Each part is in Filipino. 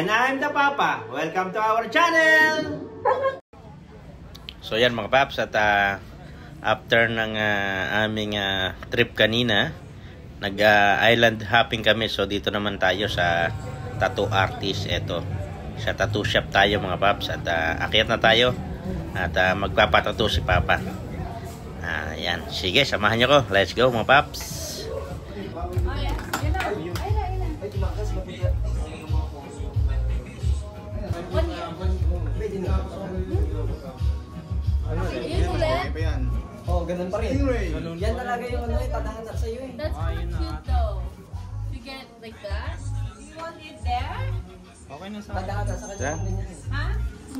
And I'm the Papa. Welcome to our channel! So yan mga paps, at after ng aming trip kanina, nag-island hopping kami. So dito naman tayo sa tattoo artist. Ito, sa tattoo shop tayo mga paps. At akyat na tayo at magpapatattoo si Papa. Yan, sige, samahan nyo ko. Let's go mga paps. Oh, ganun pa rin. Yan talaga yung ano, tatangan sa iyo eh. That's cute though. You get it like that? You want it there? Okay na sa tatangan sa kanya ng ganyan. Ha?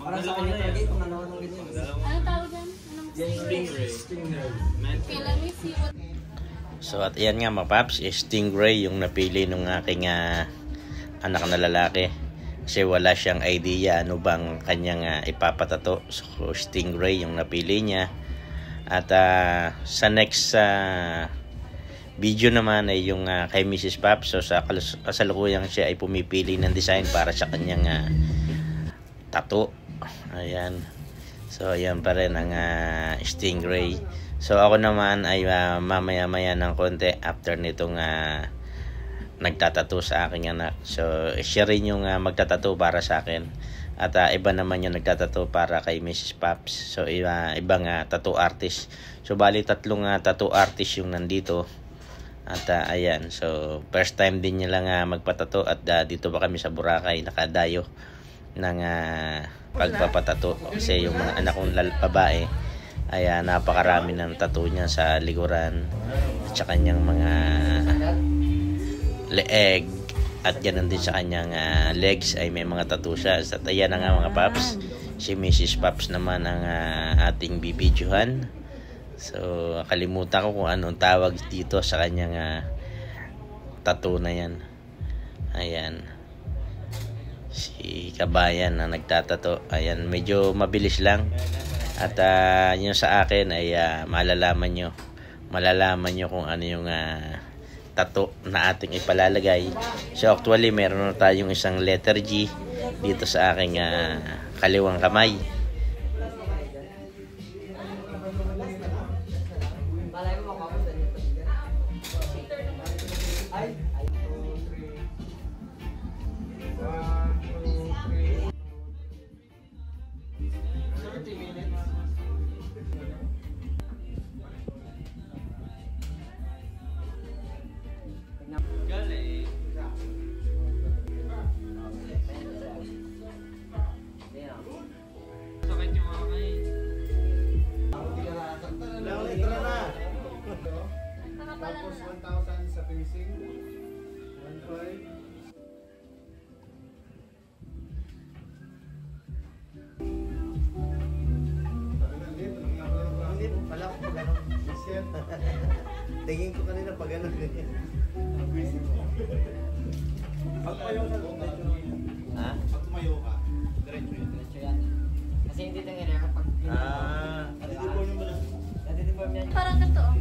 Parang sa kanya talaga kung ano ng ganyan. Ano tawag yan? Stingray. Okay, let me see what... So at yan nga mga paps, stingray yung napili ng aking anak na lalaki. Kasi wala siyang idea ano bang kanyang ipapatato. So stingray yung napili niya. At sa next video naman ay yung kay Mrs. Pop. So sa kasalukuyang siya ay pumipili ng design para sa kanyang tattoo. Ayan. So ayan pa rin ang stingray. So ako naman ay mamaya-maya ng konti after nitong nagtatattoo sa aking anak. So siya rin yung magtatattoo para sa akin. At iba naman yung nagtatattoo para kay Mrs. Pops. So ibang tattoo artist. So bali tatlong tattoo artist yung nandito. At ayan, so first time din niya lang magpatattoo. At dito pa kami sa Boracay nakadayo ng pagpapatattoo. Kasi yung mga anak kong babae ay napakarami ng tattoo niya sa likuran at sa kanyang mga leeg. At yan din sa kanyang legs ay may mga tattoo siya. At ayan na nga mga paps, si Mrs. Pops naman ang ating bibidyohan. So kalimutan ko kung anong tawag dito sa kanyang tattoo na yan. Ayan, si kabayan na nagtatato. Ayan, medyo mabilis lang. At yun sa akin ay malalaman nyo kung ano yung tattoo na ating ipalalagay. So actually meron na tayong isang letter G dito sa aking kaliwang kamay. Tapos 1,000 sa finishing. 1,500. Hindi mo pala ako pag ano. Tingin ko kanina pag ano. Pag tumayo ka, Ha? pag tumayo ka, diretso yun. Diretso yan. Kasi hindi tingin niya kapag Natitipon yung mga. natitibam yan. Parang ganito oh.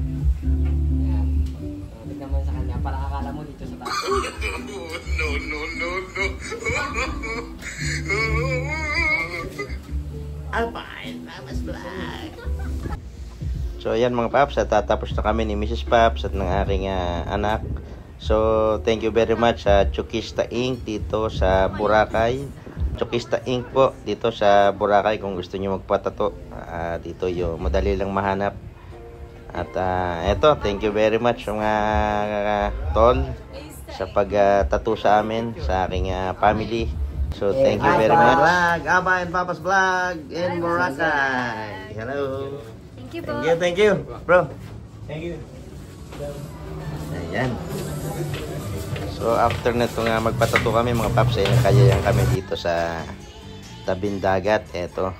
Yan. Tignan mo sa kanya, parang akala mo dito sa taas. Alpine, Papa's Vlog. So ayan mga paps, at tatapos na kami ni Mrs. Pops at ng aking anak. So thank you very much sa Chukista Inc. dito sa Boracay. Chukista Inc. po dito sa Boracay kung gusto niyo magpatato. Dito yung madali lang mahanap. At eto, thank you very much mga tol sa pag-tattoo sa amin, sa aking family. So thank you very much. Vlog, Aba and Papa's Vlog in Boracay. Hello. Thank you po. Thank you, bro. Thank you. Ayan. So after nito nga magpatato kami mga paps, ay nakayayan kami dito sa tabing dagat. Eto.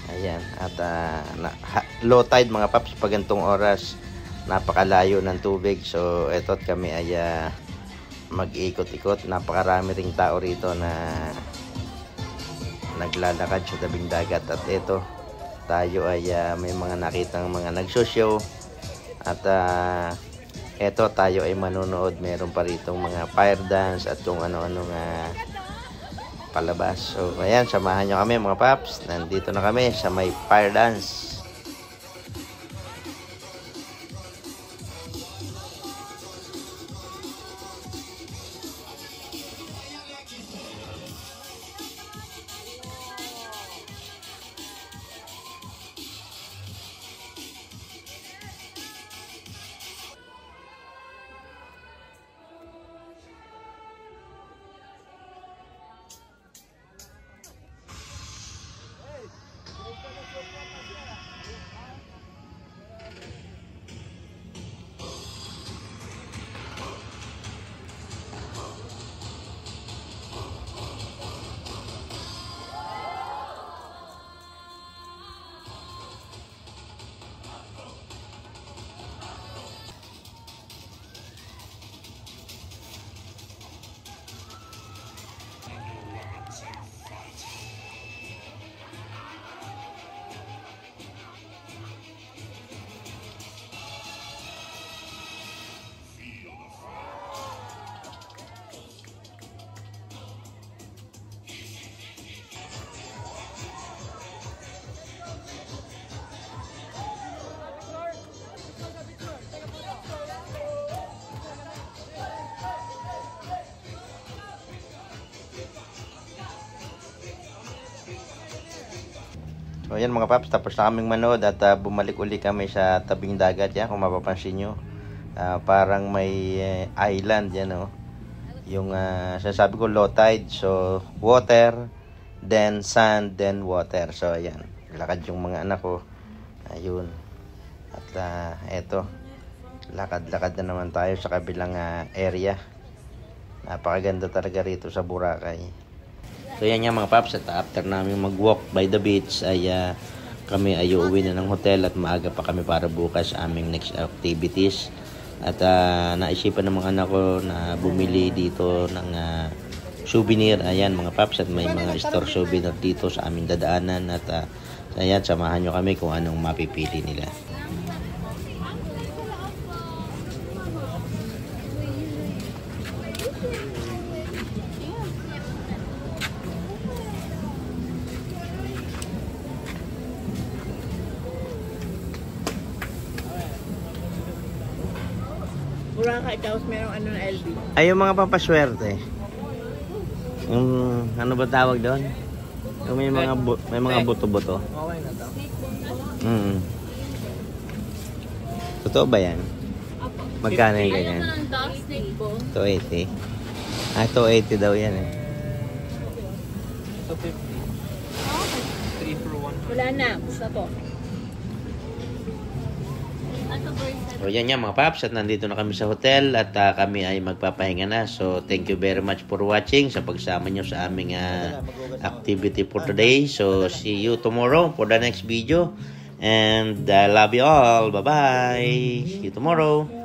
Ayan. At low tide mga paps pag gantong oras. Napakalayo ng tubig. So eto kami ay mag-ikot-ikot. Napakarami ring tao rito na naglalakad sa tabing dagat. At eto, tayo ay may mga nakitang mga nagsoshow. At eto, tayo ay manonood. Meron pa rito mga fire dance at kung ano-ano nga palabas. So ayan, samahan nyo kami mga paps. Nandito na kami sa may fire dance. So ayan mga paps, tapos na kaming manood at bumalik uli kami sa tabing dagat yan, kung mapapansin nyo. Parang may island yan, oh. Yung sinasabi ko low tide, so water, then sand, then water. So ayan, lakad yung mga anak ko. Ayun. At eto, lakad-lakad na naman tayo sa kabilang area. Napakaganda talaga rito sa Boracay. So yan nga mga paps, at after namin mag-walk by the beach ay kami ay uuwi na ng hotel at maaga pa kami para bukas aming next activities. At naisipan ng mga anak ko na bumili dito ng souvenir. Ayan mga paps, at may mga store souvenir dito sa aming dadaanan. At ayan, samahan nyo kami kung anong mapipili nila. Boracay, tapos merong ano na LB. Ay, yung mga pampaswerte. Yung ano ba tawag doon? Yung may mga buto-buto. Okay na to. Totoo ba yan? Magkano yung ganyan? Ano ng dog snake bone? 280. 280 daw yan eh. So 50. 3 for 1. Wala na. Basta to. Ano ba yung So yan yan mga paps, at nandito na kami sa hotel at kami ay magpapahinga na. So thank you very much for watching, sa pagsama nyo sa aming activity for today. So see you tomorrow for the next video. And I love you all. Bye bye. See you tomorrow.